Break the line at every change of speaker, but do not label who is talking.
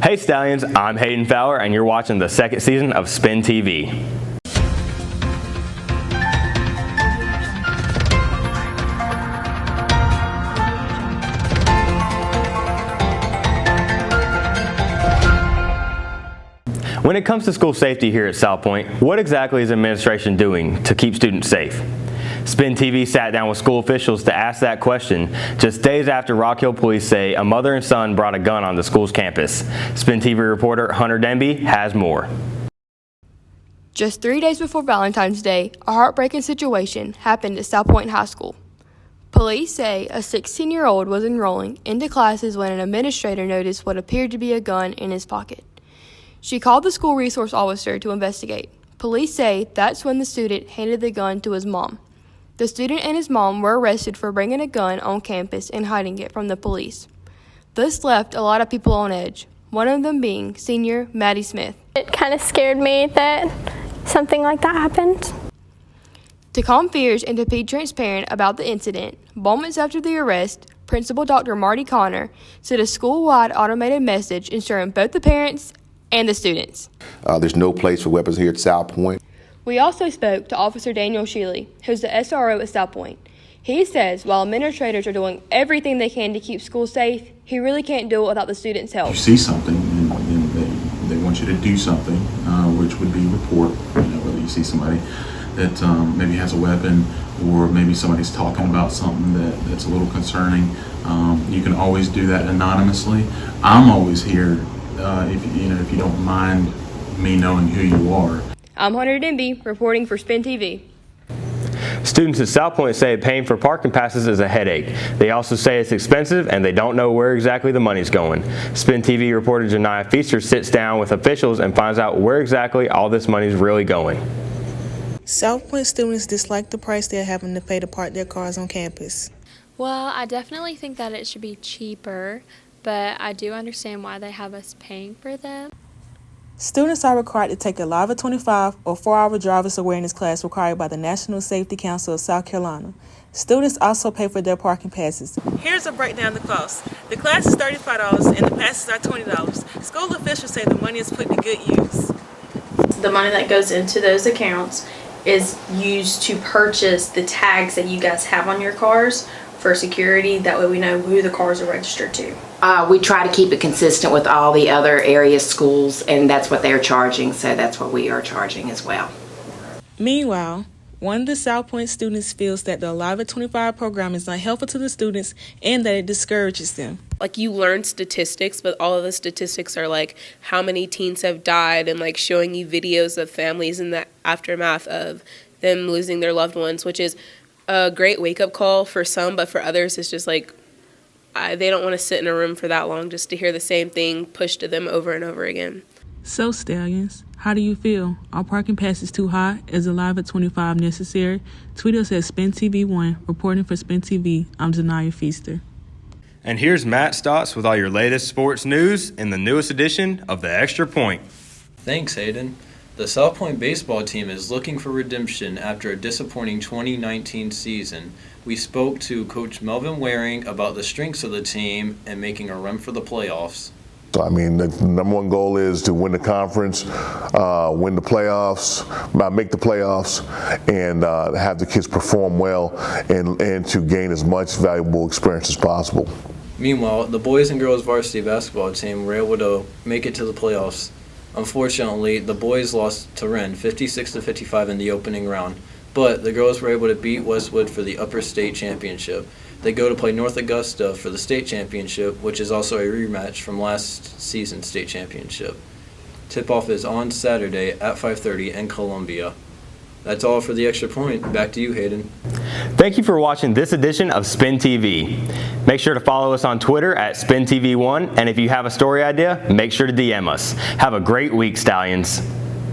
Hey Stallions, I'm Hayden Fowler and you're watching the second season of SPiN TV. When it comes to school safety here at South Point, what exactly is administration doing to keep students safe? SPiN TV sat down with school officials to ask that question just days after Rock Hill police say a mother and son brought a gun on the school's campus. SPiN TV reporter Hunter Denby has more.
Just 3 days before Valentine's Day, a heartbreaking situation happened at South Point High School. Police say a 16-year-old was enrolling into classes when an administrator noticed what appeared to be a gun in his pocket. She called the school resource officer to investigate. Police say that's when the student handed the gun to his mom. The student and his mom were arrested for bringing a gun on campus and hiding it from the police. This left a lot of people on edge, one of them being senior Maddie Smith.
It kind of scared me that something like that happened.
To calm fears and to be transparent about the incident, moments after the arrest, Principal Dr. Marty Connor sent a school-wide automated message ensuring both the parents and the students.
There's no place for weapons here at South Point.
We also spoke to Officer Daniel Sheely, who's the SRO at South Point. He says while administrators are doing everything they can to keep schools safe, he really can't do it without the students' help.
You see something and they want you to do something, which would be report, whether you see somebody that maybe has a weapon or maybe somebody's talking about something that's a little concerning. You can always do that anonymously. I'm always here if you don't mind me knowing who you are.
I'm Hunter Denby, reporting for SPiN TV.
Students at South Point say paying for parking passes is a headache. They also say it's expensive and they don't know where exactly the money's going. SPiN TV reporter Janiyah Feaster sits down with officials and finds out where exactly all this money's really going.
South Point students dislike the price they're having to pay to park their cars on campus.
Well, I definitely think that it should be cheaper, but I do understand why they have us paying for them.
Students are required to take a Live at 25 or 4-hour driver's awareness class required by the National Safety Council of South Carolina. Students also pay for their parking passes. Here's a breakdown of the cost. The class is $35 and the passes are $20. School officials say the money is put to good use.
The money that goes into those accounts is used to purchase the tags that you guys have on your cars for security. That way we know who the cars are registered to.
We try to keep it consistent with all the other area schools, and that's what they're charging, so that's what we are charging as well.
Meanwhile, one of the South Point students feels that the Live at 25 program is not helpful to the students and that it discourages them.
Like, you learn statistics, but all of the statistics are like how many teens have died and like showing you videos of families in the aftermath of them losing their loved ones, which is a great wake-up call for some, but for others it's just like they don't want to sit in a room for that long just to hear the same thing pushed to them over and over again.
So, Stallions, how do you feel? Are parking passes too high? Is a Live at 25 necessary? Tweet us at SPiN TV1. Reporting for SPiN TV, I'm Janiyah Feaster.
And here's Matt Stotts with all your latest sports news in the newest edition of The Extra Point.
Thanks, Hayden. The South Point baseball team is looking for redemption after a disappointing 2019 season. We spoke to Coach Melvin Waring about the strengths of the team and making a run for the playoffs.
So, the number one goal is to win the conference, win the playoffs, make the playoffs, and have the kids perform well and to gain as much valuable experience as possible.
Meanwhile, the boys and girls varsity basketball team were able to make it to the playoffs. Unfortunately, the boys lost to Wren 56-55 in the opening round, but the girls were able to beat Westwood for the upper state championship. They go to play North Augusta for the state championship, which is also a rematch from last season's state championship. Tip-off is on Saturday at 5:30 in Columbia. That's all for the Extra Point. Back to you, Hayden.
Thank you for watching this edition of SPiN TV. Make sure to follow us on Twitter at SPiN TV1, and if you have a story idea, make sure to DM us. Have a great week, Stallions.